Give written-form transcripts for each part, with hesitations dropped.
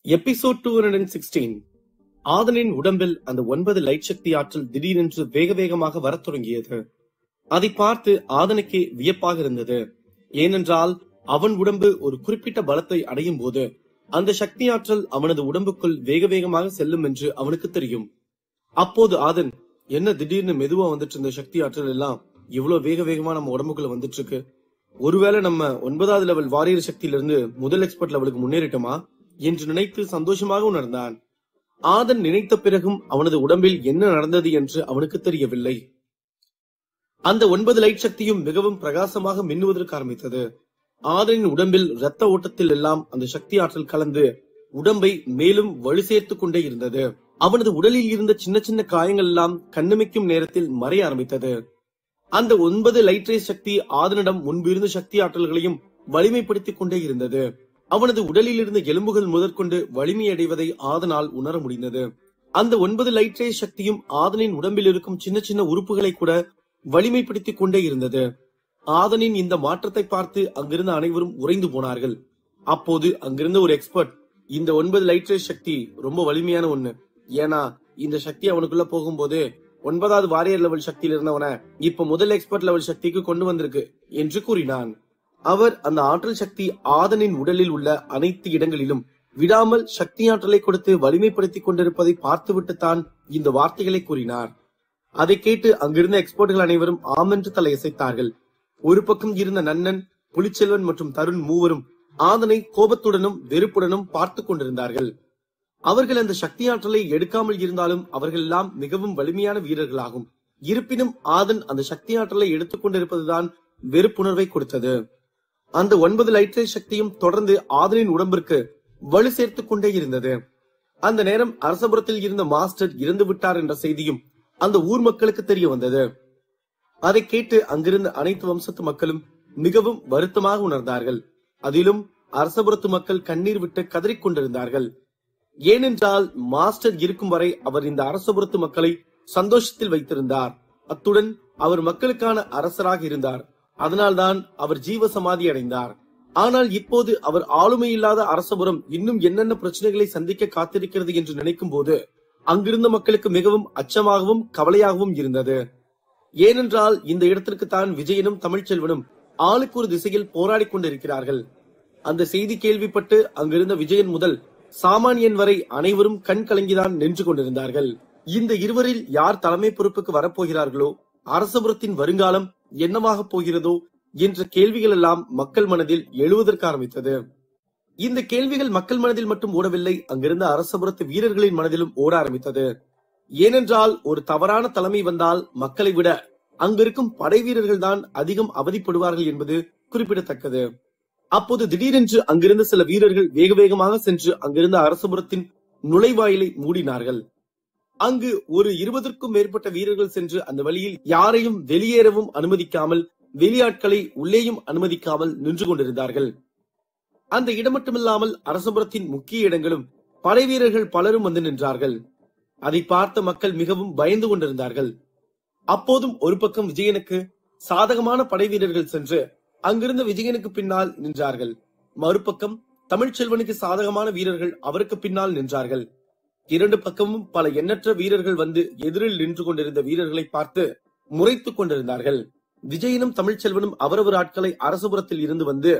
Episode 216. ஆதனின் உடம்பில் அந்த 9 light சக்தி ஆற்றல் திடீரென்று வேக வேகமாக வரத் தொடங்கியது. அதை பார்த்து ஆதனுக்கே வியப்பாக இருந்தது. ஏனென்றால் அவன் உடம்பு ஒரு குறிப்பிட்ட பலத்தை அடையும் போது அந்த சக்தி ஆற்றல் அவனது உடம்புக்குள் வேக வேகமாக செல்லும் என்று அவனுக்கு தெரியும். அப்போது ஆதன், என்ன திடீர்னு மெதுவா வந்துட்டு இருந்த சக்தி ஆற்றல் எல்லாம் இவ்வளவு வேக வேகமா நம்ம உடம்புக்குள்ள வந்துட்டு இருக்கு? ஒருவேளை நம்ம 9வது லெவல் வாரியர் சக்தியிலிருந்து முதல் எக்ஸ்பர்ட் லெவலுக்கு முன்னேறிட்டோமா என்று நினைத்து சந்தோஷமாக உணர்ந்தான். ஆதன் நினைத்த பிறகும் அவனது உடம்பில் என்ன நடந்தது என்று அவனுக்கு தெரியவில்லை. அந்த 9 லைட் சக்தியும் மிகவும் பிரகாசமாக மின்னுவதற்கு ஆரம்பித்தது. ஆதனின் உடம்பில் இரத்த ஓட்டத்தில் எல்லாம் அந்த சக்தி ஆற்றல் கலந்து உடம்பை மேலும் வலு சேர்த்துக் கொண்டே இருந்தது. அவனது உடலில் இருந்த சின்ன சின்ன காயங்கள் எல்லாம் கண்ணிமைக்கும் நேரத்தில் மறைய ஆரம்பித்தது. அந்த 9 லைட் ரேஸ் சக்தி ஆதனிடம் முன்பு இருந்த சக்தி ஆற்றல்களையும் வலிமைப்படுத்திக் கொண்டே இருந்தது. அவனது உடலில் இருந்த எலும்புகள் முதற்கொண்டு வலிமையடைவதை ஆதனால் உணர முடிந்தது. அந்த 9 லைட் ரேஸ் சக்தியும் ஆதனின் உடம்பில் இருக்கும் சின்ன சின்ன உறுப்புகளை கூட வலிமைப்படுத்திக் கொண்டே இருந்தது. ஆதனின் இந்த மாற்றத்தை பார்த்து அங்கிருந்த அனைவரும் உறைந்து போனார்கள். அப்போது அங்கிருந்த ஒரு எக்ஸ்பர்ட், இந்த 9 லைட் ரேஸ் சக்தி ரொம்ப வலிமையான ஒண்ணு. ஏன்னா இந்த சக்தி அவனுக்குள்ள போகும்போது 9வது வாரியர் லெவல் சக்தியில் இருந்தவன இப்ப முதல் எக்ஸ்பர்ட் லெவல் சக்திக்கு கொண்டு வந்திருக்கு என்று கூறினான். அவர் அந்த ஆற்றல் சக்தி ஆதனின் உடலில் உள்ள அனைத்து இடங்களிலும் விடாமல் சக்தி ஆற்றலை கொடுத்து வலிமைப்படுத்திக் கொண்டிருப்பதை பார்த்துவிட்டு தான் இந்த வார்த்தைகளை கூறினார். அதை கேட்டு அங்கிருந்த எக்ஸ்பர்ட்கள் அனைவரும் ஆமென்று தலையசைத்தார்கள். ஒரு பக்கம் இருந்த நன்னன், புலிச்செல்வன் மற்றும் தருண் மூவரும் ஆதனை கோபத்துடனும் வெறுப்புடனும் பார்த்து கொண்டிருந்தார்கள். அவர்கள் அந்த சக்தி ஆற்றலை எடுக்காமல் இருந்தாலும் அவர்கள் எல்லாம் மிகவும் வலிமையான வீரர்களாகும். இருப்பினும் ஆதன் அந்த சக்தி ஆற்றலை எடுத்துக் கொண்டிருப்பதுதான் வெறுப்புணர்வை கொடுத்தது. அந்த 9 லைட் ரேஸ் சக்தியும் தொடர்ந்து ஆதனின் உடம்பிற்கு வலு சேர்த்துக் கொண்டே இருந்தது. அந்த நேரம் அரசபுரத்தில் இருந்த மாஸ்டர் இறந்து விட்டார் என்ற செய்தியும் அந்த ஊர் மக்களுக்கு தெரிய வந்தது. அதை கேட்டு அங்கிருந்த அனைத்து வம்சத்து மக்களும் மிகவும் வருத்தமாக உணர்ந்தார்கள். அதிலும் அரசபுரத்து மக்கள் கண்ணீர் விட்டு கதறிக் கொண்டிருந்தார்கள். ஏனென்றால் மாஸ்டர் இருக்கும் வரை அவர் இந்த அரசபுரத்து மக்களை சந்தோஷத்தில் வைத்திருந்தார். அத்துடன் அவர் மக்களுக்கான அரசராக இருந்தார். அதனால்தான் அவர் ஜீவ சமாதி அடைந்தார். ஆனால் இப்போது அவர் ஆளுமை இல்லாத அரசபுரம் இன்னும் என்னென்ன பிரச்சனைகளை சந்திக்க காத்திருக்கிறது என்று நினைக்கும் போது அங்கிருந்த மக்களுக்கு மிகவும் அச்சமாகவும் கவலையாகவும் இருந்தது. ஏனென்றால் இந்த இடத்திற்கு தான் விஜயனும் தமிழ்ச்செல்வனும் ஆளுக்கு ஒரு திசையில் போராடி கொண்டிருக்கிறார்கள். அந்த செய்தி கேள்விப்பட்டு அங்கிருந்த விஜயன் முதல் சாமானியன் வரை அனைவரும் கண் கலங்கிதான் நின்று கொண்டிருந்தார்கள். இந்த இருவரில் யார் தலைமை பொறுப்புக்கு வரப்போகிறார்களோ, அரசபுரத்தின் வருங்காலம் என்னவாக போகிறதோ என்ற கேள்விகள் எல்லாம் மக்கள் மனதில் எழுவதற்கு ஆரம்பித்தது. இந்த கேள்விகள் மக்கள் மனதில் மட்டும் ஓடவில்லை, அங்கிருந்த அரசபுரத்து வீரர்களின் மனதிலும் ஓட ஆரம்பித்தது. ஏனென்றால் ஒரு தவறான தலைமை வந்தால் மக்களை விட அங்கிருக்கும் படை வீரர்கள் தான் அதிகம் அவதிப்படுவார்கள் என்பது குறிப்பிடத்தக்கது. அப்போது திடீரென்று அங்கிருந்த சில வீரர்கள் வேக வேகமாக சென்று அங்கிருந்த அரசபுரத்தின் நுழைவாயிலை மூடினார்கள். அங்கு ஒரு 20க்கும் மேற்பட்ட வீரர்கள் சென்று அந்த வழியில் யாரையும் வெளியேறவும் அனுமதிக்காமல், வெளியாட்களை உள்ளேயும் அனுமதிக்காமல் நின்று கொண்டிருந்தார்கள். அந்த இடம் மட்டுமில்லாமல் அரசபுரத்தின் முக்கிய இடங்களும் படை வீரர்கள் பலரும் வந்து நின்றார்கள். அதை பார்த்த மக்கள் மிகவும் பயந்து கொண்டிருந்தார்கள். அப்போதும் ஒரு பக்கம் விஜயனுக்கு சாதகமான படை வீரர்கள் சென்று அங்கிருந்த விஜயனுக்கு பின்னால் நின்றார்கள். மறுபக்கம் தமிழ்ச்செல்வனுக்கு சாதகமான வீரர்கள் அவருக்கு பின்னால் நின்றார்கள். இரண்டு பக்கமும் பல எண்ணற்ற வீரர்கள் வந்து எதிரில் நின்று கொண்டிருந்த வீரர்களை பார்த்து முறைத்துக் கொண்டிருந்தார்கள். விஜயனும் தமிழ்ச்செல்வனும் அவரவர் ஆட்களை அரசபுரத்தில் இருந்து வந்து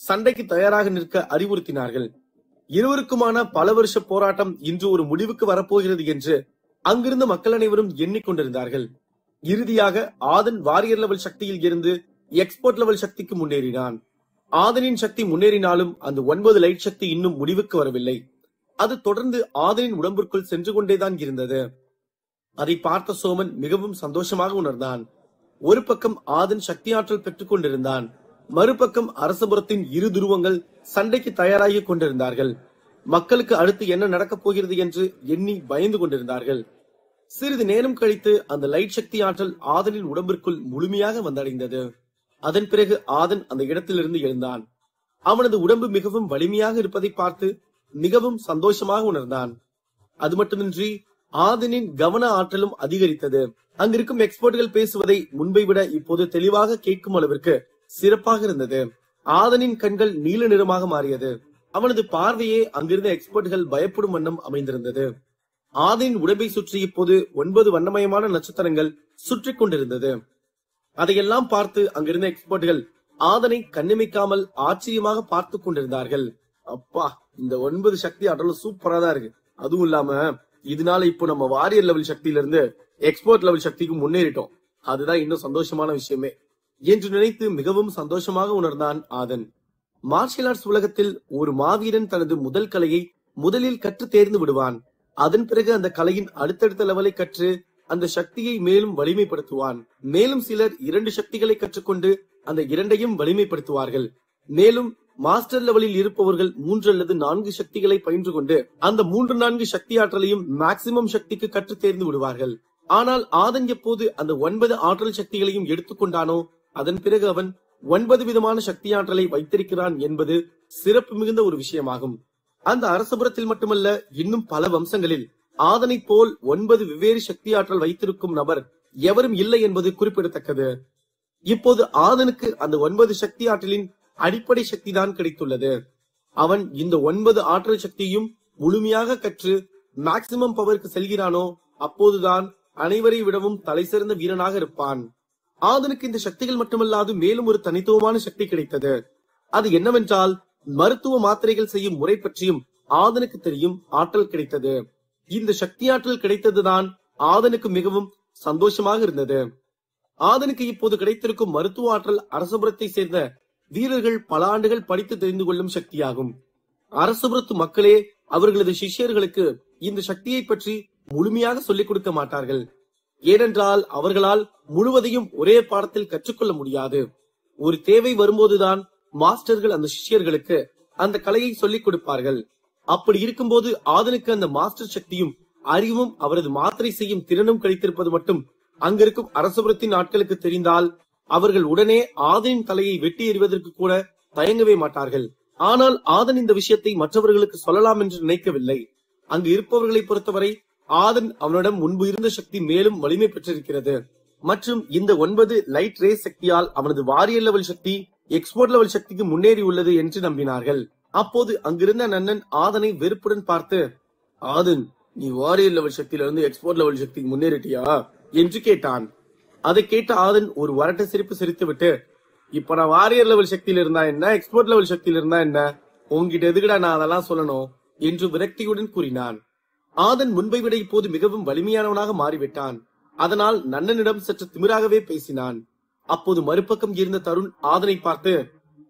சண்டைக்கு தயாராக நிற்க அறிவுறுத்தினார்கள். இருவருக்குமான பல வருஷ போராட்டம் இன்று ஒரு முடிவுக்கு வரப்போகிறது என்று அங்கிருந்த மக்கள் அனைவரும் எண்ணிக்கொண்டிருந்தார்கள். இறுதியாக ஆதன் வாரியர் லெவல் சக்தியில் இருந்து எக்ஸ்பர்ட் லெவல் சக்திக்கு முன்னேறினான். ஆதனின் சக்தி முன்னேறினாலும் அந்த 9 லைட் சக்தி இன்னும் முடிவுக்கு வரவில்லை. அது தொடர்ந்து ஆதனின் உடம்பிற்குள் சென்று கொண்டேதான் இருந்தது. அதை பார்த்த சோமன் மிகவும் சந்தோஷமாக உணர்ந்தான். ஒரு பக்கம் ஆதன் சக்தி ஆற்றல் பெற்றுக் கொண்டிருந்தான். மறுபக்கம் அரசபுரத்தின் இரு துருவங்கள் சண்டைக்கு தயாராகி கொண்டிருந்தார்கள். மக்களுக்கு அடுத்து என்ன நடக்கப் போகிறது என்று எண்ணி பயந்து கொண்டிருந்தார்கள். சிறிது நேரம் கழித்து அந்த லைட் சக்தி ஆற்றல் ஆதனின் உடம்பிற்குள் முழுமையாக வந்தடைந்தது. அதன் பிறகு ஆதன் அந்த இடத்திலிருந்து எழுந்தான். அவனது உடம்பு மிகவும் வலிமையாக இருப்பதை பார்த்து மிகவும் சந்தோஷமாக உணர்ந்தான். அது மட்டுமின்றி ஆதனின் கவன ஆற்றலும் அதிகரித்தது. அங்கிருக்கும் எக்ஸ்பர்ட்கள் பேசுவதை முன்பை விட இப்போது தெளிவாக கேட்கும் அளவிற்கு சிறப்பாக இருந்தது. ஆதனின் கண்கள் நீல நிறமாக மாறியது. அவனது பார்வையே அங்கிருந்த எக்ஸ்பர்ட்கள் பயப்படும் வண்ணம் அமைந்திருந்தது. ஆதனின் உடம்பை சுற்றி இப்போது 9 வண்ணமயமான நட்சத்திரங்கள் சுற்றி கொண்டிருந்தது. அதையெல்லாம் பார்த்து அங்கிருந்த எக்ஸ்பர்ட்கள் ஆதனை கண்ணிமைக்காமல் ஆச்சரியமாக பார்த்து கொண்டிருந்தார்கள். அப்பா, இந்த 9 சக்தி ஆற்றலும் சூப்பரா தான் இருக்கு. அதுவும் இல்லாம இதனால இப்போ நம்ம வாரியர் லெவல் சக்தியில இருந்து எக்ஸ்பர்ட் லெவல் சக்திக்கு முன்னேறிட்டோம். அதுதான் இன்னும் சந்தோஷமான விஷயமே என்று நினைத்து மிகவும் சந்தோஷமாக உணர்ந்தான் ஆதன். மார்ஷியல் ஆர்ட்ஸ் உலகத்தில் ஒரு மாவீரன் தனது முதல் கலையை முதலில் கற்று தேர்ந்து விடுவான். அதன் பிறகு அந்த கலையின் அடுத்தடுத்த லெவலை கற்று அந்த சக்தியை மேலும் வலிமைப்படுத்துவான். மேலும் சிலர் 2 சக்திகளை கற்றுக்கொண்டு அந்த 2ஐயும் வலிமைப்படுத்துவார்கள். மேலும் மாஸ்டர் லெவலில் இருப்பவர்கள் 3 அல்லது 4 சக்திகளை பயின்று கொண்டு அந்த 3-4 சக்தி ஆற்றலையும் மேக்சிமம் சக்திக்கு கற்று தேர்ந்து விடுவார்கள். ஆனால் ஆதன் எப்போது அந்த 9 ஆற்றல் சக்திகளையும் எடுத்துக்கொண்டானோ அதன் பிறகு அவன் 9 விதமான சக்தி ஆற்றலை வைத்திருக்கிறான் என்பது சிறப்பு மிகுந்த ஒரு விஷயமாகும். அந்த அரசபுரத்தில் மட்டுமல்ல, இன்னும் பல வம்சங்களில் ஆதனை போல் 9 வெவ்வேறு சக்தி ஆற்றல் வைத்திருக்கும் நபர் எவரும் இல்லை என்பது குறிப்பிடத்தக்கது. இப்போது ஆதனுக்கு அந்த 9 சக்தி ஆற்றலின் அடிப்படை சக்தி தான் கிடைத்துள்ளது. அவன் இந்த 9 ஆற்றல் சக்தியும் முழுமையாக கற்று மேக்சிமம் பவருக்கு செல்கிறானோ அப்போதுதான் அனைவரை விடவும் தலை சிறந்த வீரனாக இருப்பான். ஆதனுக்கு இந்த சக்திகள் மட்டுமல்லாது மேலும் ஒரு தனித்துவமான சக்தி கிடைத்தது. அது என்னவென்றால் மருத்துவ மாத்திரைகள் செய்யும் முறை பற்றியும் ஆதனுக்கு தெரியும் ஆற்றல் கிடைத்தது. இந்த சக்தி ஆற்றல் கிடைத்ததுதான் ஆதனுக்கு மிகவும் சந்தோஷமாக இருந்தது. ஆதனுக்கு இப்போது கிடைத்திருக்கும் மருத்துவ ஆற்றல் அரசபுரத்தை சேர்ந்த வீரர்கள் பல ஆண்டுகள் படித்து தெரிந்து கொள்ளும் சக்தியாகும். அரசபுரத்து மக்களே அவர்களது சிஷ்யர்களுக்கு இந்த சக்தியை பற்றி முழுமையாக சொல்லிக் கொடுக்க மாட்டார்கள். ஏனென்றால் அவர்களால் முழுவதையும் ஒரே பாடத்தில் கற்றுக்கொள்ள முடியாது. ஒரு தேவை வரும்போதுதான் மாஸ்டர்கள் அந்த சிஷ்யர்களுக்கு அந்த கலையை சொல்லிக் கொடுப்பார்கள். அப்படி இருக்கும்போது ஆதனுக்கு அந்த மாஸ்டர் சக்தியும் அறிவும் அவரது மாத்திரை செய்யும் திறனும் கிடைத்திருப்பது மட்டும் அங்கிருக்கும் அரசபுரத்தின் ஆட்களுக்கு தெரிந்தால் அவர்கள் உடனே ஆதனின் தலையை வெட்டி எறிவதற்கு கூட தயங்கவே மாட்டார்கள். ஆனால் ஆதன் இந்த விஷயத்தை மற்றவர்களுக்கு சொல்லலாம் என்று நினைக்கவில்லை. அங்கு இருப்பவர்களை பொறுத்தவரை ஆதன் அவனிடம் முன்பு இருந்த சக்தி மேலும் வலிமை பெற்றிருக்கிறது மற்றும் இந்த 9 லைட் ரே சக்தியால் அவனது வாரியர் லெவல் சக்தி எக்ஸ்போர்ட் லெவல் சக்திக்கு முன்னேறி உள்ளது என்று நம்பினார்கள். அப்போது அங்கிருந்த நன்னன் ஆதனை வெறுப்புடன் பார்த்து, ஆதன், நீ வாரியர் லெவல் சக்தியிலிருந்து எக்ஸ்போர்ட் லெவல் சக்திக்கு முன்னேறிட்டியா என்று கேட்டான். அதை கேட்ட ஆதன் ஒரு வரட்ட சிரிப்பு சிரித்துவிட்டு, இப்ப நான் வாரியர் லெவல் சக்தியில இருந்தா என்ன, எக்ஸ்போர்ட் லெவல் சக்தியில இருந்தா என்ன, உங்ககிட்ட எதுக்குடா நான் அதெல்லாம் சொல்லணும் என்று விரக்தியுடன் கூறினான். ஆதன் முன்பை விட இப்போது மிகவும் வலிமையானவனாக மாறிவிட்டான். அதனால் நன்னனிடம் சற்று திமிராகவே பேசினான். அப்போது மறுபக்கம் இருந்த தருண் ஆதனை பார்த்து,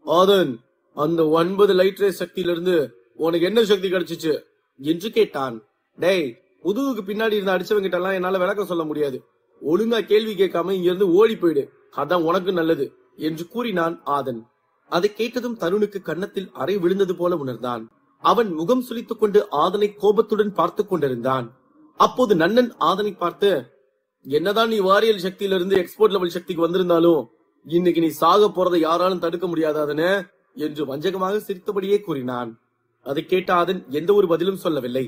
ஆதன், அந்த 9 லைட் ரே சக்தியிலிருந்து உனக்கு என்ன சக்தி கிடைச்சிச்சு என்று கேட்டான். டேய், முதுகுக்கு பின்னாடி இருந்த அடிச்சவங்க கிட்ட எல்லாம் என்னால விளக்கம் சொல்ல முடியாது. ஒழுங்கா கேள்வி கேட்காம இங்க இருந்து ஓடி போயிடு, அதான் உனக்கு நல்லது என்று கூறினான் ஆதன். அதை கேட்டதும் தருணுக்கு கன்னத்தில் அறை விழுந்தது போல உணர்ந்தான். அவன் முகம் சுளித்துக் கொண்டு ஆதனை கோபத்துடன் பார்த்து கொண்டிருந்தான். அப்போது நன்னன் ஆதனை பார்த்து, என்னதான் நீ வாரியல் சக்தியிலிருந்து எக்ஸ்போர்ட் லெவல் சக்திக்கு வந்திருந்தாலும் இன்னைக்கு நீ சாக போறதை யாராலும் தடுக்க முடியாதாதனே என்று வஞ்சகமாக சிரித்தபடியே கூறினான். அதை கேட்ட ஆதன் எந்த ஒரு பதிலும் சொல்லவில்லை.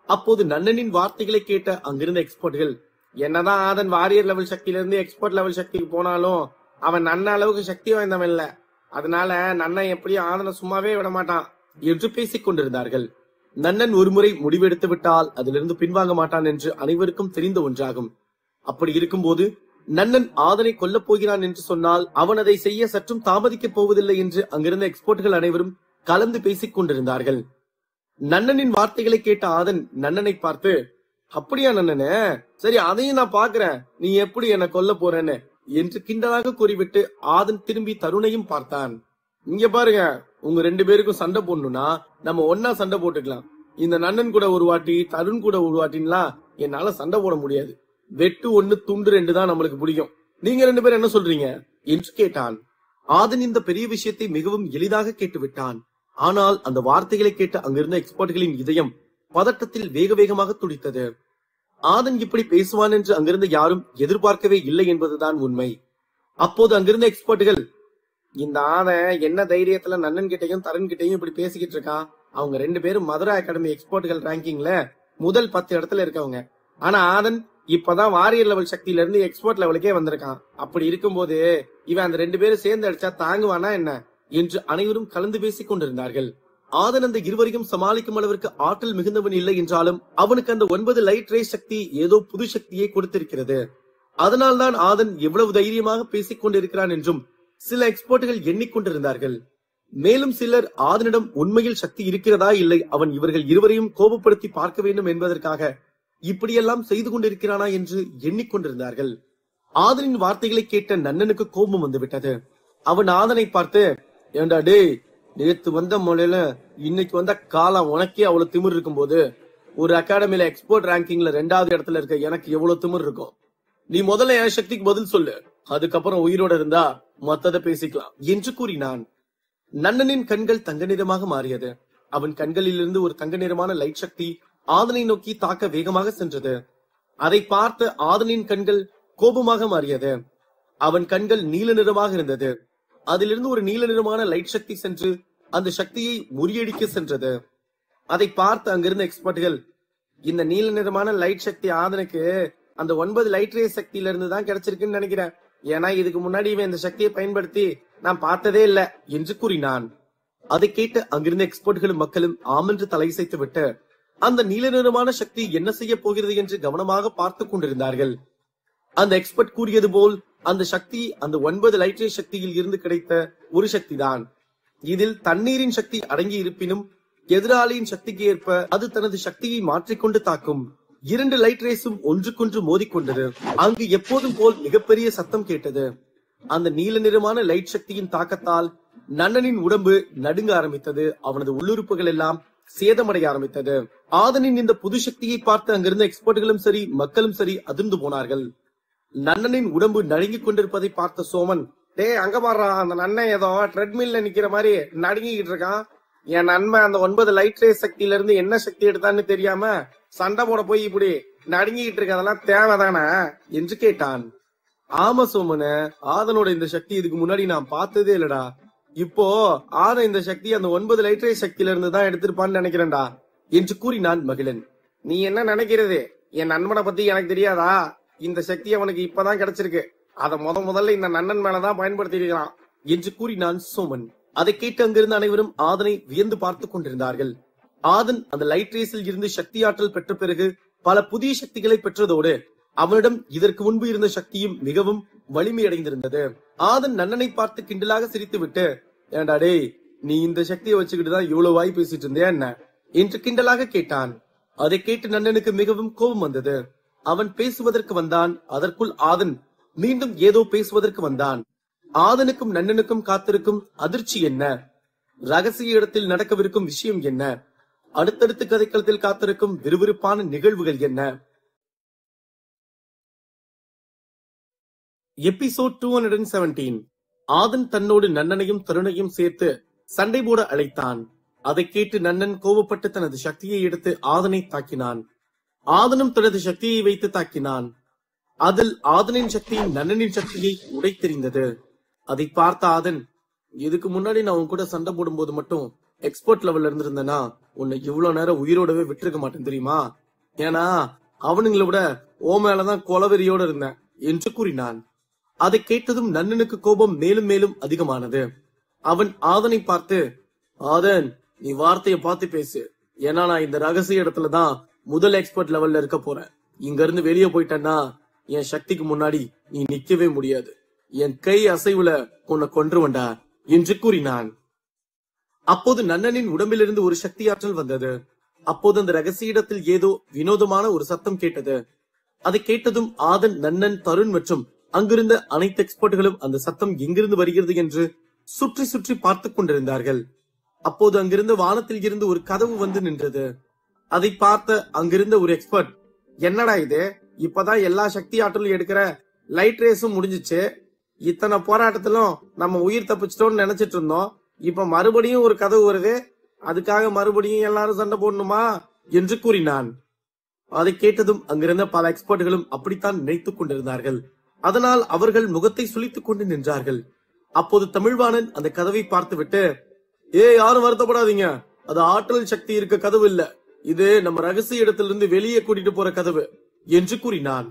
அப்போது நன்னனின் வார்த்தைகளை கேட்ட அங்கிருந்த எக்ஸ்பர்ட்கள், என்னதான் ஆதன் வாரியர் லெவல் சக்தியிலிருந்து எக்ஸ்போர்ட் லெவல் சக்திக்கு போனாலும் அவன் நன்ன அளவுக்கு சக்தி வாய்ந்தவன் இல்ல, அதனால நன்னன் எப்படியும் ஆதனை சும்மாவே விட மாட்டான் என்று பேசிக் கொண்டிருந்தார்கள். நன்னன் ஒருமுறை முடிவெடுத்து விட்டால் அதிலிருந்து பின்வாங்க மாட்டான் என்று அனைவருக்கும் தெரிந்த ஒன்றாகும். அப்படி இருக்கும்போது நன்னன் ஆதனை கொல்லப் போகிறான் என்று சொன்னால் அவன் அதை செய்ய சற்றும் தாமதிக்கப் போவதில்லை என்று அங்கிருந்த எக்ஸ்பர்ட்கள் அனைவரும் கலந்து பேசிக் கொண்டிருந்தார்கள். நன்னனின் வார்த்தைகளை கேட்ட ஆதன் நன்னனை பார்த்து, அப்படியா நன்னனே, சரி அதையும் நான் பாக்குறேன், நீ எப்படி என்ன கொல்ல போறேன்னு என்று கிண்டலாக கூறிவிட்டு ஆதன் திரும்பி தருணையும் பார்த்தான். இங்க பாருங்க, உங்க 2 பேருக்கும் சண்டை போடணும்னா நம்ம ஒன்னா சண்டை போட்டுக்கலாம். இந்த நன்னன் கூட ஒரு வாட்டி தருண் கூட ஒரு வாட்டின்லாம் என்னால சண்டை போட முடியாது. வெட்டு 1 துண்டு 2 தான் நம்மளுக்கு பிடிக்கும். நீங்க 2 பேரும் என்ன சொல்றீங்க என்று கேட்டான். ஆதன் இந்த பெரிய விஷயத்தை மிகவும் எளிதாக கேட்டுவிட்டான். ஆனால் அந்த வார்த்தைகளை கேட்ட அங்கிருந்த எக்ஸ்பர்ட்களின் இதயம் பதட்டத்தில் வேக வேகமாக துடித்தது. ஆதன் இப்படி பேசுவான் என்று அங்கிருந்த யாரும் எதிர்பார்க்கவே இல்லை என்பதுதான் உண்மை. அப்போது அங்கிருந்த எக்ஸ்பர்ட்கள், இந்த ஆதன் என்ன தைரியத்துல நன்னன் கிட்டையும் தருண் கிட்டையும் இப்படி பேசிக்கிட்டு இருக்கான், அவங்க 2 பேரும் மதுரை அகாடமி எக்ஸ்பர்ட்கள் ரேங்கிங்ல முதல் 10 இடத்துல இருக்கவங்க. ஆனா ஆதன் இப்பதான் வாரியர் லெவல் சக்தியில இருந்து எக்ஸ்போர்ட் லெவலுக்கே வந்திருக்கான். அப்படி இருக்கும்போது இவன் அந்த 2 பேரும் சேர்ந்து அடிச்சா தாங்குவானா என்ன என்று அனைவரும் கலந்து பேசிக் கொண்டிருந்தார்கள். ஆதன் அந்த இருவரையும் சமாளிக்கும் அளவிற்கு ஆற்றல் மிகுந்தவன் இல்லை என்றாலும் அவனுக்கு அந்த 9 லைட் ரே சக்தி ஏதோ புது சக்தியை கொடுத்திருக்கிறது. அதனால்தான் ஆதன் எவ்வளவு தைரியமாக பேசிக் கொண்டிருக்கிறான் என்றும் சில எக்ஸ்பர்ட்டுகள் எண்ணிக்கொண்டிருந்தார்கள். மேலும் சிலர் ஆதனிடம் உண்மையில் சக்தி இருக்கிறதா இல்லை, அவன் இவர்கள் இருவரையும் கோபப்படுத்தி பார்க்க வேண்டும் என்பதற்காக இப்படியெல்லாம் செய்து கொண்டிருக்கிறானா என்று எண்ணிக்கொண்டிருந்தார்கள். ஆதனின் வார்த்தைகளை கேட்ட நன்னனுக்கு கோபம் வந்துவிட்டது. அவன் ஆதனை பார்த்து, ஏண்டா டேய், நேத்து வந்த மொழியில இன்னைக்கு வந்த காலம் உனக்கே அவ்வளவு திமிர் இருக்கும் போது ஒரு அகாடமில எக்ஸ்போர்ட் ரேங்கிங்ல 2வது இடத்துல இருக்க எனக்கு எவ்வளவு திமிர் இருக்கும். நீ முதல்ல என் சக்திக்கு பதில் சொல்லு, அதுக்கப்புறம் உயிரோட இருந்தா மத்தத பேசிக்கலாம் என்று கூறினான். நன்னனின் கண்கள் தங்க நிறமாக மாறியது. அவன் கண்களிலிருந்து ஒரு தங்க நிறமான லைட் சக்தி ஆதனை நோக்கி தாக்க வேகமாக சென்றது. அதை பார்த்த ஆதனின் கண்கள் கோபமாக மாறியது. அவன் கண்கள் நீல நிறமாக இருந்தது. அதிலிருந்து ஒரு நீல நிறமான லைட் சக்தி சென்று அந்த சக்தியை முறியடிக்க சென்றது. அதை பார்த்து அங்கிருந்த எக்ஸ்பர்ட்கள், இந்த நீல நிறமான லைட் சக்தி ஆதனுக்கு அந்த 9 லைட் ரே சக்தியில இருந்து தான் கிடைச்சிருக்குன்னு நினைக்கிறேன். ஏன்னா இதுக்கு முன்னாடி இவன் இந்த சக்தியை பயன்படுத்தி நான் பார்த்ததே இல்ல என்று கூறினான். அதை கேட்டு அங்கிருந்த எக்ஸ்பர்ட்களும் மக்களும் ஆமென்று தலைசைத்து விட்டு அந்த நீல நிறமான சக்தி என்ன செய்ய போகிறது என்று கவனமாக பார்த்து கொண்டிருந்தார்கள். அந்த எக்ஸ்பர்ட் கூறியது போல் அந்த சக்தி அந்த 9 லைட் ரே சக்தியில் இருந்து கிடைத்த ஒரு சக்தி தான். இதில் தண்ணீரின் சக்தி அடங்கி இருப்பினும் எதிராளியின் சக்திக்கு ஏற்ப அது தனது சக்தியை மாற்றிக்கொண்டு தாக்கும். 2 லைட் ரேஸும் ஒன்றுக்கொன்று மோதிக்கொண்டது. அங்கு எப்போதும் போல் மிகப்பெரிய சத்தம் கேட்டது. அந்த நீல நிறமான லைட் சக்தியின் தாக்கத்தால் நன்னனின் உடம்பு நடுங்க ஆரம்பித்தது. அவனது உள்ளுறுப்புகள் எல்லாம் சேதமடைய ஆரம்பித்தது. ஆதனின் இந்த புது சக்தியை பார்த்து அங்கிருந்த எக்ஸ்பர்ட்களும் சரி மக்களும் சரி அதிர்ந்து போனார்கள். நன்னனின் உடம்பு நடுங்கிக் கொண்டிருப்பதை பார்த்த சோமன், டேய் அங்க பாடுறா, அந்த நன்னன் ஏதோ ட்ரெட்மில்ல நிக்கிற மாதிரி நடுங்கிட்டு இருக்கான். என் நன்மை அந்த 9 லைட் ரே சக்தியில இருந்து என்ன சக்தி எடுத்தான்னு தெரியாம சண்டை போட போய் இப்படி நடுங்கிட்டு இருக்க, அதெல்லாம் தேவைதானே என்று கேட்டான். ஆமா சோமன, ஆதனோட இந்த சக்தி இதுக்கு முன்னாடி நான் பார்த்ததே இல்லடா. இப்போ ஆதன் இந்த சக்தி அந்த 9 லைட் ரே சக்தியில இருந்து தான் எடுத்திருப்பான்னு நினைக்கிறேன்டா என்று கூறினான் மகிழன். நீ என்ன நினைக்கிறது? என் நண்பனை பத்தி எனக்கு தெரியாதா? இந்த சக்தி அவனுக்கு இப்பதான் கிடைச்சிருக்கு. அத முதல்ல இந்த நன்னன் மேலதான் பயன்படுத்தி இருக்கிறான் என்று கூறினான் சோமன். அதை கேட்டு அங்கிருந்த அனைவரும் ஆதனை வியந்து பார்த்து கொண்டிருந்தார்கள். ஆதன் அந்த லைட் ரேஸில் இருந்து சக்தி ஆற்றல் பெற்ற பிறகு பல புதிய சக்திகளை பெற்றதோடு அவனிடம் இதற்கு முன்பு இருந்த சக்தியும் மிகவும் வலிமையடைந்திருந்தது. ஆதன் நன்னனை பார்த்து கிண்டலாக சிரித்துவிட்டு, ஏண்டா டேய், நீ இந்த சக்தியை வச்சுக்கிட்டு தான் இவ்வளவு வாய் பேசிட்டு இருந்தியா என்ன என்று கிண்டலாக கேட்டான். அதை கேட்டு நன்னனுக்கு மிகவும் கோபம் வந்தது. அவன் பேசுவதற்கு வந்தான். அதற்குள் ஆதன் மீண்டும் ஏதோ பேசுவதற்கு வந்தான். ஆதனுக்கும் நன்னனுக்கும் காத்திருக்கும் அதிர்ச்சி என்ன? ரகசிய இடத்தில் நடக்கவிருக்கும் விஷயம் என்ன? அடுத்தடுத்து கதைக்களத்தில் காத்திருக்கும் விறுவிறுப்பான நிகழ்வுகள் என்ன? எபிசோட் 217. ஆதன் தன்னோடு நன்னனையும் தருணையும் சேர்த்து சண்டை போட அழைத்தான். அதை கேட்டு நன்னன் கோபப்பட்டு தனது சக்தியை எடுத்து ஆதனை தாக்கினான். ஆதனும் தனது சக்தியை வைத்து தாக்கினான். அதில் ஆதனின் சக்தியும் நன்னனின் சக்தியை உடைத்தெறிந்தது. அதை பார்த்த ஆதன், இதுக்கு முன்னாடி நான் உன் கூட சண்டை போடும் போது மட்டும் எக்ஸ்பர்ட் லெவல்ல இருந்திருந்தேனா உன்னை இவ்வளவு நேரம் உயிரோடவே விட்டுருக்க மாட்டேன் தெரியுமா? ஏன்னா அவனுங்களை விட ஓ மேலதான் கொலவெறியோட இருந்தேன் என்று கூறினான். அதை கேட்டதும் நன்னனுக்கு கோபம் மேலும் மேலும் அதிகமானது. அவன் ஆதனை பார்த்து, ஆதன், நீ வார்த்தைய பார்த்து பேசு. ஏன்னா நான் இந்த ரகசிய இடத்துலதான் முதல் எக்ஸ்பர்ட் லெவல்ல இருக்க போறேன். இங்க இருந்து வெளியே போயிட்டேன்னா என் சக்திக்கு முன்னாடி நீ நிக்கவே முடியாது. என் கை அசைவுல உன்னை கொன்றுவண்டா என்று கூறினான். அப்போது நன்னனின் உடம்பிலிருந்து ஒரு சக்தி ஆற்றல் வந்தது. அப்போது அந்த ரகசிய இடத்தில் ஏதோ வினோதமான ஒரு சத்தம் கேட்டது. அதை கேட்டதும் ஆதன், நன்னன், தருண் மற்றும் அங்கிருந்த அனைத்து எக்ஸ்பர்ட்களும் அந்த சத்தம் எங்கிருந்து வருகிறது என்று சுற்றி சுற்றி பார்த்து கொண்டிருந்தார்கள். அப்போது அங்கிருந்த வானத்தில் இருந்து ஒரு கதவு வந்து நின்றது. அதை பார்த்த அங்கிருந்த ஒரு எக்ஸ்பர்ட், என்னடா இது, இப்பதான் எல்லா சக்தி ஆற்றலும் எடுக்கிற லைட் ரேஸும் முடிஞ்சிச்சு. இத்தனை போராட்டத்திலும் நம்ம உயிர் தப்பிச்சிட்டோம்னு நினைச்சிட்டு இருந்தோம். இப்ப மறுபடியும் ஒரு கதவு வருது, அதுக்காக மறுபடியும் எல்லாரும் சண்டை போடணுமா என்று கூறினான். அதை கேட்டதும் அங்கிருந்த பல எக்ஸ்பர்ட்களும் அப்படித்தான் நினைத்துக் கொண்டிருந்தார்கள். அதனால் அவர்கள் முகத்தை சுளித்துக் கொண்டு நின்றார்கள். அப்போது தமிழ்வாணன் அந்த கதவை பார்த்துவிட்டு, யாரும் வருத்தப்படாதீங்க, அது ஆற்றல் சக்தி இருக்க கதவு இல்ல, இது நம்ம ரகசிய இடத்திலிருந்து வெளியே கூட்டிட்டு போற கதவு என்று கூறினான்.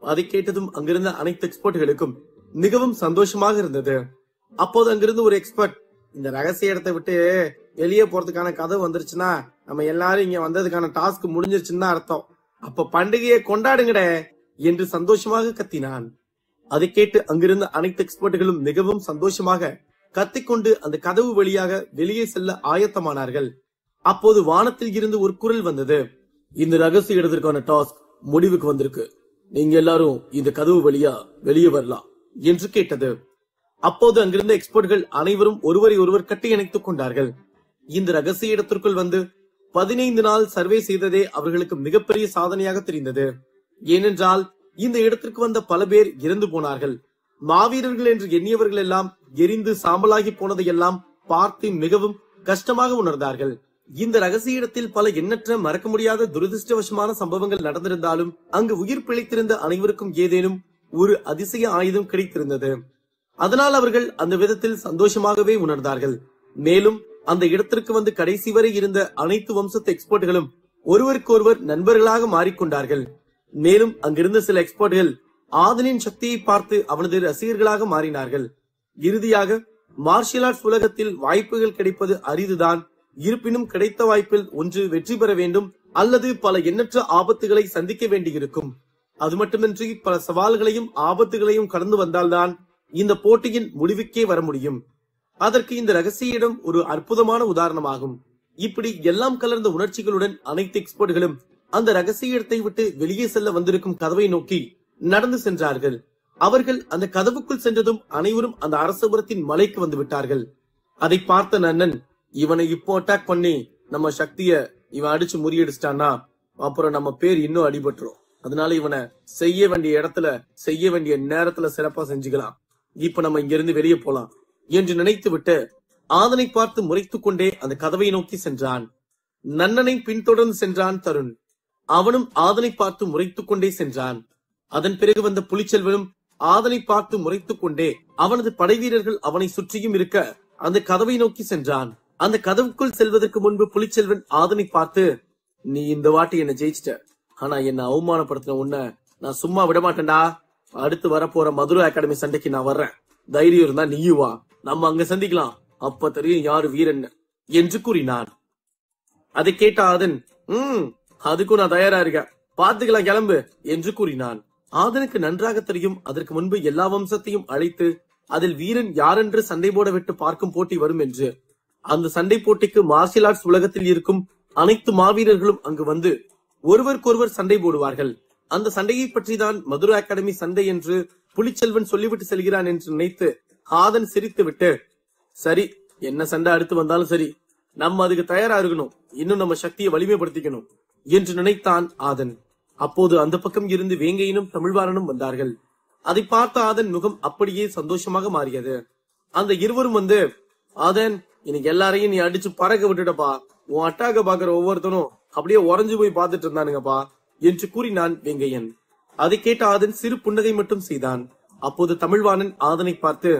அதை கேட்டதும் அங்கிருந்த அனைத்து எக்ஸ்பர்ட்களுக்கும் மிகவும் சந்தோஷமாக இருந்தது. அப்போது அங்கிருந்து ஒரு எக்ஸ்பர்ட், இந்த ரகசிய இடத்தை விட்டு வெளியே போறதுக்கான கதவு வந்துருச்சுன்னா நம்ம எல்லாரும் இங்க வந்ததுக்கான டாஸ்க் முடிஞ்சிருச்சுன்னு தான் அர்த்தம். அப்ப பண்டிகையை கொண்டாடுங்கடே என்று சந்தோஷமாக கத்தினான். அதை கேட்டு அங்கிருந்த அனைத்து எக்ஸ்பர்ட்டுகளும் மிகவும் சந்தோஷமாக கத்திக்கொண்டு அந்த கதவு வழியாக வெளியே செல்ல ஆயத்தமானார்கள். அப்போது வானத்தில் இருந்து ஒரு குரல் வந்தது. இந்த ரகசிய இடத்திற்கான டாஸ்க் முடிவுக்கு வந்திருக்கு. நீங்க எல்லாரும் இந்த கதவு வழியா வெளியே வரலாம் என்று கேட்டது. அப்போது அங்கிருந்த எக்ஸ்பர்ட்கள் அனைவரும் ஒருவரை ஒருவர் கட்டி இணைத்துக் கொண்டார்கள். இந்த ரகசிய இடத்திற்குள் வந்து 15 நாள் சர்வே செய்ததே அவர்களுக்கு மிகப்பெரிய சாதனையாக தெரிந்தது. ஏனென்றால் இந்த இடத்திற்கு வந்த பல பேர் இறந்து போனார்கள். மாவீரர்கள் என்று எண்ணியவர்கள் எல்லாம் எரிந்து சாம்பலாகி போனதையெல்லாம் பார்த்து மிகவும் கஷ்டமாக உணர்ந்தார்கள். இந்த ரகசிய இடத்தில் பல எண்ணற்ற மறக்க முடியாத துரதிருஷ்டவசமான சம்பவங்கள் நடந்திருந்தாலும் அங்கு உயிர் பிழைத்திருந்த அனைவருக்கும் ஏதேனும் ஒரு அதிசய ஆயுதம் கிடைத்திருந்தது. அதனால் அவர்கள் அந்த விதத்தில் சந்தோஷமாகவே உணர்ந்தார்கள். மேலும் அந்த இடத்திற்கு வந்து கடைசி வரை இருந்த அனைத்து வம்சத்து எக்ஸ்பர்ட்களும் ஒருவருக்கொருவர் நண்பர்களாக மாறிக்கொண்டார்கள். மேலும் அங்கிருந்த சில எக்ஸ்பர்ட்கள் ஆதனின் சக்தியை பார்த்து அவனது ரசிகர்களாக மாறினார்கள். இறுதியாக மார்ஷியல் ஆர்ட்ஸ் உலகத்தில் வாய்ப்புகள் கிடைப்பது அரிதுதான். இருப்பினும் கிடைத்த வாய்ப்பில் ஒன்று வெற்றி பெற வேண்டும் அல்லது பல எண்ணற்ற ஆபத்துகளை சந்திக்க வேண்டியிருக்கும். அது மட்டுமின்றி பல சவால்களையும் ஆபத்துகளையும் கடந்து வந்தால்தான் இந்த போட்டியின் முடிவுக்கே வர முடியும். அதற்கு இந்த ரகசிய இடம் ஒரு அற்புதமான உதாரணமாகும். இப்படி எல்லாம் கலர்ந்த உணர்ச்சிகளுடன் அனைத்து எக்ஸ்பர்ட்களும் அந்த ரகசிய இடத்தை விட்டு வெளியே செல்ல வந்திருக்கும் கதவை நோக்கி நடந்து சென்றார்கள். அவர்கள் அந்த கதவுக்குள் சென்றதும் அனைவரும் அந்த அரசபுரத்தின் மலைக்கு வந்து விட்டார்கள். அதை பார்த்த நன்னன், இவனை இப்போ அட்டாக் பண்ணி நம்ம சக்திய இவன் அடிச்சு முறியடிச்சிட்டான்னா அப்புறம் நம்ம பேர் இன்னும் அடிபட்டுரும். அதனால இவனை செய்ய வேண்டிய இடத்துல செய்ய வேண்டிய நேரத்துல சிறப்பா செஞ்சுக்கலாம். இப்ப நம்ம இங்க இருந்து வெளியே போலாம் என்று நினைத்து விட்டு ஆதனை பார்த்து முறைத்துக் கொண்டே அந்த கதவை நோக்கி சென்றான். நன்னனை பின்தொடர்ந்து சென்றான் தருண். அவனும் ஆதனை பார்த்து முறைத்துக் கொண்டே சென்றான். அதன் பிறகு வந்த புலிச்செல்வனும் ஆதனை பார்த்து முறைத்துக் கொண்டே அவனது படை வீரர்கள் அவனை சுற்றியும் இருக்க அந்த கதவை நோக்கி சென்றான். அந்த கதவுக்குள் செல்வதற்கு முன்பு புலிச்செல்வன் ஆதனை பார்த்து, நீ இந்த வாட்டி என்ன ஜெயிச்சிட்ட, ஆனா என்ன அவமானப்படுத்தின உன்னை நான் சும்மா விட மாட்டேன்டா. அடுத்து வரப்போற மதுரை அகாடமி சண்டைக்கு நான் வர்றேன். தைரியம் இருந்தா நீயும் வா, நம்ம அங்க சந்திக்கலாம், அப்ப தெரியும் யாரு வீரன் என்று கூறினான். அதை கேட்ட ஆதன், அதுக்கும் நான் தயாரா இருக்கேன், பாத்துக்கலாம் கிளம்பு என்று கூறினான். ஆதனுக்கு நன்றாக தெரியும் அதற்கு முன்பு எல்லா வம்சத்தையும் அழைத்து அதில் வீரன் யாரென்று சண்டை போட விட்டு பார்க்கும் போட்டி வரும் என்று. அந்த சண்டை போட்டிக்கு மார்ஷியல் ஆர்ட்ஸ் உலகத்தில் இருக்கும் அனைத்து மாவீரர்களும் அங்கு வந்து ஒருவருக்கொருவர் சண்டை போடுவார்கள். அந்த சண்டையை பற்றி தான் மதுரை அகாடமி சண்டை என்று புலிச்செல்வன் சொல்லிவிட்டு செல்கிறான் என்று நினைத்து ஆதன் சிரித்து விட்டு, சரி என்ன சண்டை அடுத்து வந்தாலும் சரி, நம்ம அதுக்கு தயாரா இருக்கணும், இன்னும் நம்ம சக்தியை வலிமைப்படுத்திக்கணும் என்று நினைத்தான் ஆதன். அப்போது அந்த பக்கம் இருந்து வேங்கையினும் தமிழ்வாரனும் வந்தார்கள். அதை பார்த்த ஆதன் முகம் அப்படியே சந்தோஷமாக மாறியது. அந்த இருவரும் வந்து, ஆதன் இன்னைக்கு எல்லாரையும் நீ அடிச்சு பறக்க விட்டுட்டப்பா, உன் அட்டாக்க பாக்குற ஒவ்வொருத்தனும் அப்படியே உறைஞ்சு போய் பார்த்துட்டு இருந்தானுங்கப்பா என்று கூறினான் வேங்கையன். அதை கேட்ட ஆதன் சிறு புன்னகை மட்டும் செய்தான். அப்போது தமிழ்வாணன் ஆதனை பார்த்து,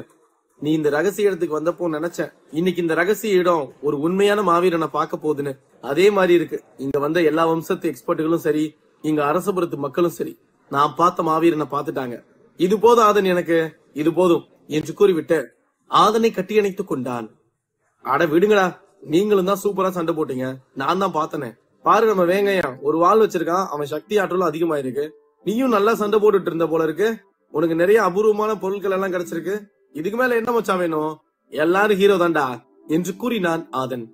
நீ இந்த ரகசிய இடத்துக்கு வந்தப்போ நினைச்சேன் இன்னைக்கு இந்த ரகசிய இடம் ஒரு உண்மையான மாவீரனை பார்க்க போகுதுன்னு. அதே மாதிரி இருக்கு. இங்க வந்த எல்லா வம்சத்து எக்ஸ்பர்ட்டுகளும் சரி, இங்க அரசபுரத்து மக்களும் சரி, நான் பார்த்த மாவீரனை பார்த்துட்டாங்க. இது போதும் ஆதன், எனக்கு இது போதும் என்று கூறிவிட்டு ஆதனை கட்டியணைத்துக் கொண்டான். அட விடுங்கடா, நீங்களும் தான் சூப்பரா சண்டை போட்டீங்க, நான் தான் பார்த்தனே. பாரு நம்ம வேங்கையன் ஒரு வாள் வச்சிருக்கான், அவன் சக்தி ஆற்றலும் அதிகமா இருக்கு. நீயும் நல்லா சண்டை போட்டுட்டு இருந்த போல இருக்கு, உனக்கு நிறைய அபூர்வமான பொருட்கள் எல்லாம் கிடைச்சிருக்கு. இதுக்கு மேல என்ன மச்சான் வேணும், எல்லாரும் ஹீரோ தான்டா என்று கூறினான் ஆதன்.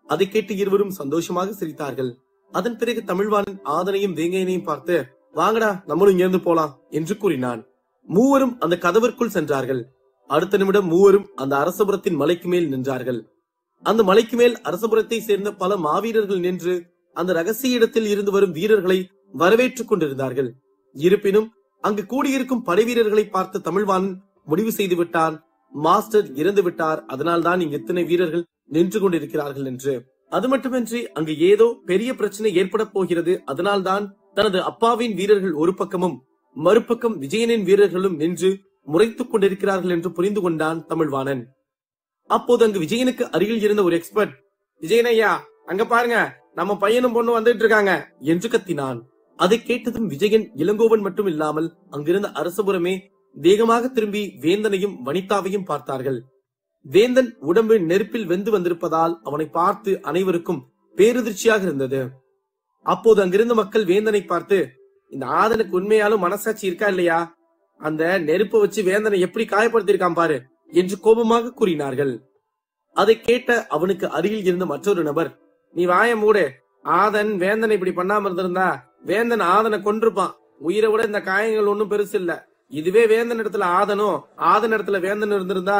அதை கேட்டு இருவரும் சந்தோஷமாக சிரித்தார்கள். அதன் பிறகு தமிழ்வாணன் ஆதனையும் வேங்கையனையும் பார்த்து, வாங்கடா நம்மளும் இங்க இருந்து போலாம் என்று கூறினான். மூவரும் அந்த கதவிற்குள் சென்றார்கள். அடுத்த நிமிடம் மூவரும் அந்த அரசபுரத்தின் மலைக்கு மேல் நின்றார்கள். அந்த மலைக்கு மேல் அரசபுரத்தை சேர்ந்த பல மாவீரர்கள் நின்று அந்த ரகசிய இடத்தில் இருந்து வரும் வீரர்களை வரவேற்றுக் கொண்டிருந்தார்கள். இருப்பினும் அங்கு கூடியிருக்கும் படை வீரர்களை பார்த்த தமிழ்வாணன் முடிவு செய்து விட்டான், மாஸ்டர் இறந்து விட்டார், அதனால் தான் இங்கு இத்தனை வீரர்கள் நின்று கொண்டிருக்கிறார்கள் என்று. அது மட்டுமின்றி அங்கு ஏதோ பெரிய பிரச்சனை ஏற்பட போகிறது, அதனால்தான் தனது அப்பாவின் வீரர்கள் ஒரு பக்கமும் மறுபக்கம் விஜயனின் வீரர்களும் நின்று முறைத்துக் கொண்டிருக்கிறார்கள் என்று புரிந்து கொண்டான் தமிழ்வாணன். அப்போது அங்கு விஜயனுக்கு அருகில் இருந்த ஒரு எக்ஸ்பர்ட், விஜயன் ஐயா அங்க பாருங்க, நம்ம பையனும் பொண்ணு வந்துட்டு இருக்காங்க என்று கத்தினான். அதை கேட்டதும் விஜயன் இளங்கோவன் மட்டும் இல்லாமல் அங்கிருந்த அரசபுரமே வேகமாக திரும்பி வேந்தனையும் வனிதாவையும் பார்த்தார்கள். வேந்தன் உடம்பு நெருப்பில் வெந்து வந்திருப்பதால் அவனை பார்த்து அனைவருக்கும் பேரதிர்ச்சியாக இருந்தது. அப்போது அங்கிருந்த மக்கள் வேந்தனை பார்த்து, இந்த ஆதனுக்கு உண்மையாலும் மனசாட்சி இருக்கா இல்லையா? அந்த நெருப்பை வச்சு வேந்தனை எப்படி காயப்படுத்திருக்கான் பாரு என்று கோபமாக கூறினார்கள். அதை கேட்ட அவனுக்கு அருகில் இருந்த மற்றொரு நபர், நீ வாய மூடு, ஆதன் வேந்தனை இப்படி பண்ணாம இருந்திருந்தா வேந்தன் ஆதனை கொன்றுப்பான். உயிரை விட இந்த காயங்கள் ஒன்னும் பெருசு இல்ல. இதுவே வேந்தன் இடத்துல ஆதனும் ஆதன் இடத்துல வேந்தன் இருந்திருந்தா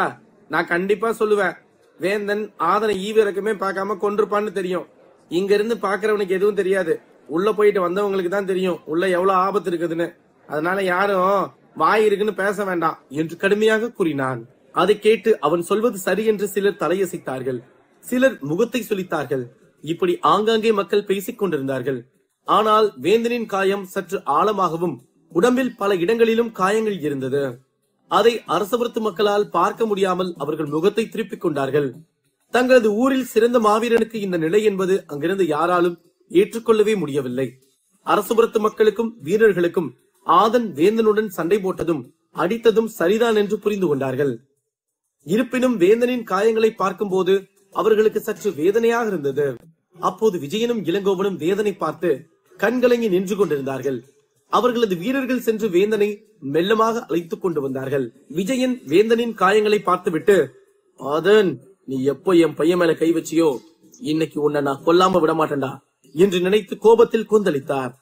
நான் கண்டிப்பா சொல்லுவேன், வேந்தன் ஆதனை ஈவிரக்கமே பார்க்காம கொன்றுப்பான்னு தெரியும். இங்க இருந்து பாக்குறவனுக்கு எதுவும் தெரியாது, உள்ள போயிட்டு வந்தவங்களுக்கு தான் தெரியும் உள்ள எவ்வளவு ஆபத்து இருக்குதுன்னு. அதனால யாரும் வாய் இருக்குன்னு பேச வேண்டாம் என்று கடுமையாக கூறினான். அதை கேட்டு அவன் சொல்வது சரி என்று சிலர் தலையசைத்தார்கள், சிலர் முகத்தை சுளித்தார்கள். இப்படி ஆங்காங்கே மக்கள் பேசிக் கொண்டிருந்தார்கள். ஆனால் வேந்தனின் காயம் சற்று ஆழமாகவும் உடம்பில் பல இடங்களிலும் காயங்கள் இருந்தது. அதை அரசபுரத்து மக்களால் பார்க்க முடியாமல் அவர்கள் முகத்தை திருப்பிக் கொண்டார்கள். தங்களது ஊரில் சிறந்த மாவீரனுக்கு இந்த நிலை என்பது அங்கிருந்து யாராலும் ஏற்றுக்கொள்ளவே முடியவில்லை. அரசபுரத்து மக்களுக்கும் வீரர்களுக்கும் ஆதன் வேந்தனுடன் சண்டை போட்டதும் அடித்ததும் சரிதான் என்று புரிந்து கொண்டார்கள். இருப்பினும் வேந்தனின் காயங்களை பார்க்கும் போது அவர்களுக்கு சற்று வேதனையாக இருந்தது. அப்போது விஜயனும் இளங்கோவனும் வேதனை பார்த்து கண்கலங்கி நின்று கொண்டிருந்தார்கள். அவர்களது வீரர்கள் சென்று வேந்தனை மெல்லமாக அழைத்துக் கொண்டு வந்தார்கள். விஜயன் வேந்தனின் காயங்களை பார்த்துவிட்டு, ஆதன், நீ எப்போ என் பையன் மேல கை வச்சியோ இன்னைக்கு உன்னை நான் கொல்லாம விட மாட்டேன்டா என்று நினைத்து கோபத்தில் கொந்தளித்தார்.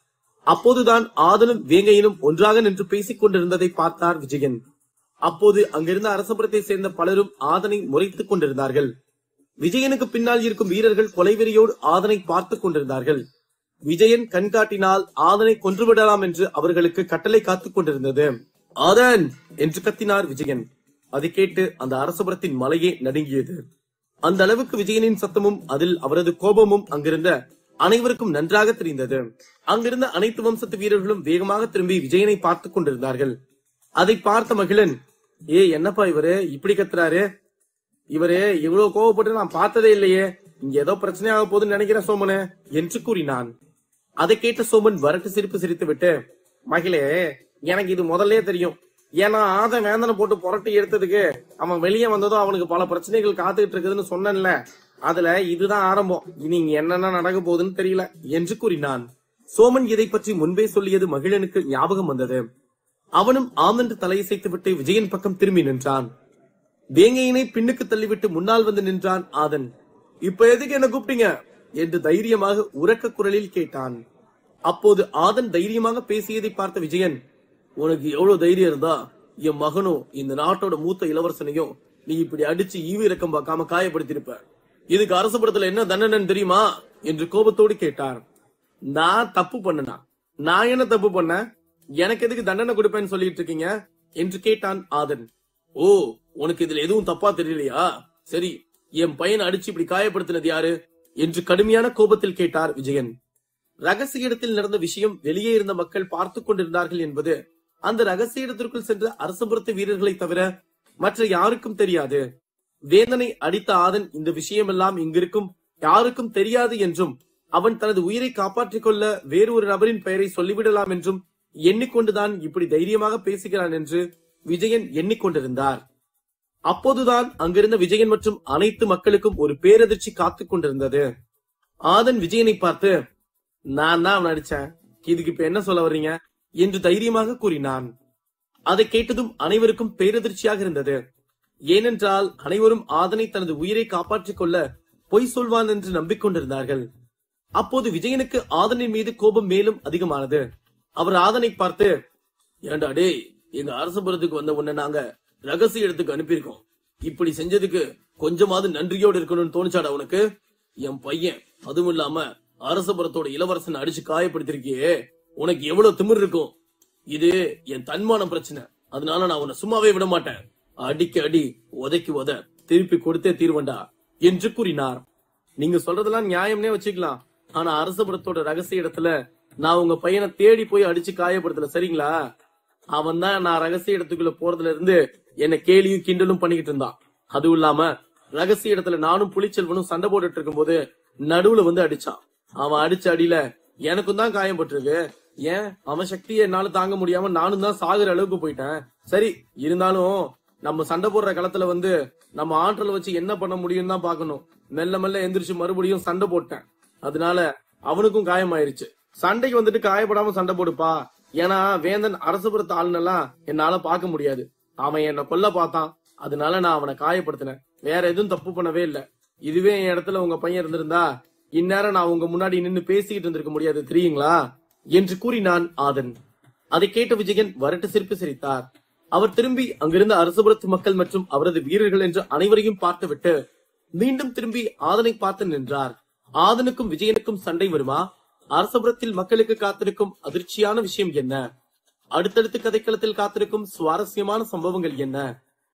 அப்போதுதான் ஆதனும் வேங்கையனும் ஒன்றாக நின்று பேசிக் கொண்டிருந்ததை பார்த்தார் விஜயன். அப்போது அங்கிருந்த அரசபுரத்தை சேர்ந்த பலரும் ஆதனை முறைத்துக் கொண்டிருந்தார்கள். விஜயனுக்கு பின்னால் இருக்கும் வீரர்கள் கொலைவெறியோடு ஆதனை பார்த்துக் கொண்டிருந்தார்கள். விஜயன் கண்காட்டினால் ஆதனை கொன்றுவிடலாம் என்று அவர்களுக்கு கட்டளை காத்துக் கொண்டிருந்தது. ஆதன் என்று கத்தினார் விஜயன். அதை கேட்டு அந்த அரசபுரத்தின் மலையே நடுங்கியது. அந்த அளவுக்கு விஜயனின் சத்தமும் அதில் அவரது கோபமும் அங்கிருந்த அனைவருக்கும் நன்றாக தெரிந்தது. அங்கிருந்த அனைத்து வம்சத்து வீரர்களும் வேகமாக திரும்பி விஜயனை பார்த்துக் கொண்டிருந்தார்கள். அதை பார்த்த மகிழன், என்னப்பா இவரு இப்படி கத்துறாரு? இவரு இவ்வளவு கோவப்பட்டு நான் பார்த்ததே இல்லையே, இங்க ஏதோ பிரச்சனையாக போகுதுன்னு நினைக்கிறேன் சோமனு என்று கூறினான். அதை கேட்ட சோமன் வரட்டு சிரிப்பு சிரித்து விட்டு, மகிழே, எனக்கு இது முதல்ல தெரியும். ஏன்னா ஆதன் வேந்தனை போட்டு புரட்டி எடுத்ததுக்கு அவன் வெளியே வந்ததும் அவனுக்கு பல பிரச்சனைகள் காத்துக்கிட்டு இருக்குதுன்னு சொன்னேன்ல, அதுல இதுதான் ஆரம்பம். இனி இங்க என்னென்ன நடக்க போகுதுன்னு தெரியல என்று கூறினான். சோமன் இதை பற்றி முன்பே சொல்லியது மகிழனுக்கு ஞாபகம் வந்தது. அவனும் ஆமென்று தலையசைத்து விட்டு விஜயன் பக்கம் திரும்பி நின்றான். வேங்கையினை பின்னுக்கு தள்ளிவிட்டு முன்னால் வந்து நின்றான் ஆதன். இப்ப எதுக்கு என்ன கூப்பிட்டீங்க என்று தைரியமாக உரக்க குரலில் கேட்டான். அப்போது ஆதன் தைரியமாக பேசியதை பார்த்த விஜயன், உனக்கு எவ்வளவு தைரியம் இருந்தா என் மகனும் இந்த நாட்டோட மூத்த இளவரசனையும் நீ இப்படி அடிச்சு ஈவு இறக்கம் பார்க்காம காயப்படுத்திருப்ப. இதுக்கு அரசபுரத்துல என்ன தண்டனைன்னு தெரியுமா என்று கோபத்தோடு கேட்டார். நான் தப்பு பண்ணனா? நான் என்ன தப்பு பண்ண? எனக்கு எதுக்கு தண்டனை கொடுப்பேன்னு சொல்லிட்டு இருக்கீங்க என்று கேட்டான் ஆதன். ஓ, உனக்கு இதுல எதுவும் தப்பா தெரியலையா? சரி, என் பையனை அடிச்சு இப்படி காயப்படுத்தினது யாரு என்று கடுமையான கோபத்தில் கேட்டார் விஜயன். ரகசிய இடத்தில் நடந்த விஷயம் வெளியே இருந்த மக்கள் பார்த்துக் கொண்டிருந்தார்கள் என்பது அந்த ரகசிய இடத்திற்குள் சென்ற அரசபுரத்து வீரர்களை தவிர மற்ற யாருக்கும் தெரியாது. வேந்தனை அடித்த ஆதன் இந்த விஷயமெல்லாம் இங்கிருக்கும் யாருக்கும் தெரியாது என்றும் அவன் தனது உயிரை காப்பாற்றிக் கொள்ள வேறு ஒரு நபரின் பெயரை சொல்லிவிடலாம் என்றும் எண்ணிக்கொண்டுதான் இப்படி தைரியமாக பேசுகிறான் என்று விஜயன் எண்ணிக்கொண்டிருந்தார். அப்போதுதான் அங்கிருந்த விஜயன் மற்றும் அனைத்து மக்களுக்கும் ஒரு பேரதிர்ச்சி காத்துக் கொண்டிருந்தது. ஆதன் விஜயனை பார்த்து, நான் தான் அவன் அடிச்சேன், இதுக்கு இப்ப என்ன சொல்ல வர்றீங்க என்று தைரியமாக கூறினான். அதை கேட்டதும் அனைவருக்கும் பேரதிர்ச்சியாக இருந்தது. ஏனென்றால் அனைவரும் ஆதனை தனது உயிரை காப்பாற்றிக் கொள்ள பொய் சொல்வான் என்று நம்பிக்கொண்டிருந்தார்கள். அப்போது விஜயனுக்கு ஆதனின் மீது கோபம் மேலும் அதிகமானது. அவர் ஆதனை பார்த்து, ஏண்டா டே, எங்க அரசபுரத்துக்கு வந்த உன்னை நாங்க ரகசிய இடத்துக்கு அனுப்பியிருக்கோம். இப்படி செஞ்சதுக்கு கொஞ்சமாவது நன்றியோடு இருக்கணும்னு தோணுச்சாடா உனக்கு? என் பையன், அதுவும் இல்லாம அரசபுரத்தோட இளவரசனை அடிச்சு காயப்படுத்திருக்கியே, உனக்கு எவ்வளவு திமிர் இருக்கும்? இது என் தன்மான பிரச்சனை, அதனால நான் உன்னை சும்மாவே விட மாட்டேன். அடிக்க அடி, உதைக்கு உத, திருப்பி கொடுத்தே தீர்வண்டா என்று கூறினார். நீங்க சொல்றதெல்லாம் நியாயம்னே வச்சுக்கலாம், ஆனா அரசபுரத்தோட ரகசிய இடத்துல நான் உங்க பையனை தேடி போய் அடிச்சு காயப்படுத்தல, சரிங்களா? அவன் தான் நான் ரகசிய இடத்துக்குள்ள போறதுல இருந்து என்ன கேலியும் கிண்டலும் பண்ணிக்கிட்டு இருந்தான். அதுவும் இல்லாம ரகசிய இடத்துல நானும் புலிச்செல்வனும் சண்டை போட்டுட்டு இருக்கும் போது நடுவுல வந்து அடிச்சான். அவன் அடிச்ச அடியில எனக்கும் தான் காயம் பட்டிருக்கு. ஏன், அவன் சக்தியை என்னால தாங்க முடியாம நானும் தான் சாகுற அளவுக்கு போயிட்டேன். சரி, இருந்தாலும் நம்ம சண்டை போடுற களத்துல நம்ம ஆற்றல் வச்சு என்ன பண்ண முடியும் தான் பாக்கணும். மெல்ல மெல்ல எந்திரிச்சு மறுபடியும் சண்டை போட்டேன். அதனால அவனுக்கும் காயமாயிருச்சு. சண்டைக்கு காயப்படாம சண்டை போடுப்பா. ஏன்னா வேந்தன் அரசபுரத்து ஆளுநெல்லாம் என்னால பாக்க முடியாது. அவன் என்ன கொல்ல பார்த்தான். அதனால நான் அவனை காயப்படுத்தினேன். வேற எதுவும் தப்பு பண்ணவே இல்ல. இதுவே என் இடத்துல உங்க பையன் இருந்திருந்தா இந்நேரம் நான் உங்க முன்னாடி நின்னு பேசிக்கிட்டு இருந்திருக்க முடியாது தெரியுங்களா என்று கூறினான் ஆதன். அதை கேட்ட விஜயன் வரட்டு சிரிப்பு சிரித்தார். அவர் திரும்பி அங்கிருந்த அரசபுரத்து மக்கள் மற்றும் அவரது வீரர்கள் என்று அனைவரையும் பார்த்துவிட்டு மீண்டும் திரும்பி ஆதனை பார்த்து நின்றார். ஆதனுக்கும் விஜயனுக்கும் சண்டை வருமா? அரசபுரத்தில் மக்களுக்கு காத்திருக்கும் அதிர்ச்சியான விஷயம் என்ன? அடுத்தடுத்து கதைக்களத்தில் காத்திருக்கும் சுவாரஸ்யமான சம்பவங்கள் என்ன?